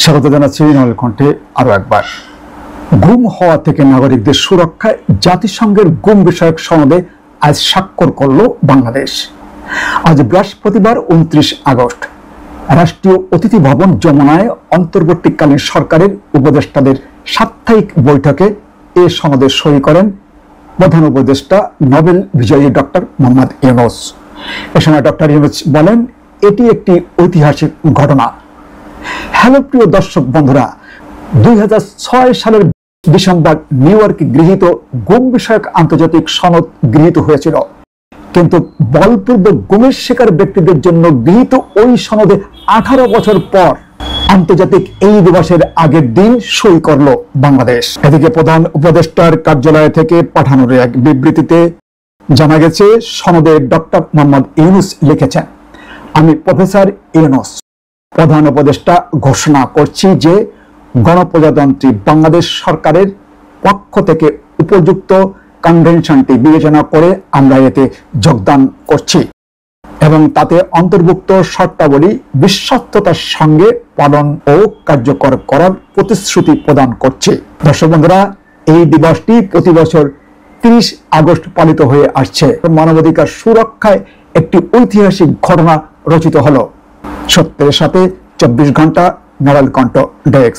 স্বাগত জানাচ্ছি নলের কণ্ঠে আরো একবার। গুম হওয়া থেকে নাগরিকদের সুরক্ষায় জাতিসংঘের গুম বিষয়ক সনদে আজ স্বাক্ষর করল বাংলাদেশ। আজ বৃহস্পতিবার 29 আগস্ট রাষ্ট্রীয় অতিথি ভবন যমুনায় অন্তর্বর্তীকালীন সরকারের উপদেষ্টাদের সাপ্তাহিক বৈঠকে এ সনদে সই করেন প্রধান উপদেষ্টা নোবেল বিজয়ী ডক্টর মোহাম্মদ ইউনূস। এ সময় ডক্টর ইউনূস বলেন, এটি একটি ঐতিহাসিক ঘটনা। হ্যালো প্রিয় দর্শক বন্ধুরা, 2006 সালের ডিসেম্বর নিউ ইয়র্কে গৃহীত গুম বিষয়ক আন্তর্জাতিক সনদ গৃহীত হয়েছিল, কিন্তু বলপূর্বক গুমের শিকার ব্যক্তিদের জন্য গৃহীত ওই সনদে 18 বছর পর আন্তর্জাতিক এই দিবসের আগের দিন সই করল বাংলাদেশ। এদিকে প্রধান উপদেষ্টার কার্যালয় থেকে পাঠানোর এক বিবৃতিতে জানা গেছে, সনদে ডক্টর মোহাম্মদ ইউনূস লিখেছেন, আমি প্রফেসর ইউনূস প্রধান উপদেষ্টা ঘোষণা করছি যে গণপ্রজাতন্ত্রী বাংলাদেশ সরকারের পক্ষ থেকে উপযুক্ত কনভেনশনটি বিবেচনা করে আমরা এতে যোগদান করছি এবং তাতে অন্তর্ভুক্ত শর্তাবলী বিশ্বস্ততার সঙ্গে পালন ও কার্যকর করার প্রতিশ্রুতি প্রদান করছি। দর্শক বন্ধুরা, এই দিবসটি প্রতি বছর 30 আগস্ট পালিত হয়ে আসছে। মানবাধিকার সুরক্ষায় একটি ঐতিহাসিক ঘটনা রচিত হলো। সত্যের সাথে 24 ঘন্টা, নড়াইল কণ্ঠ ডেস্ক।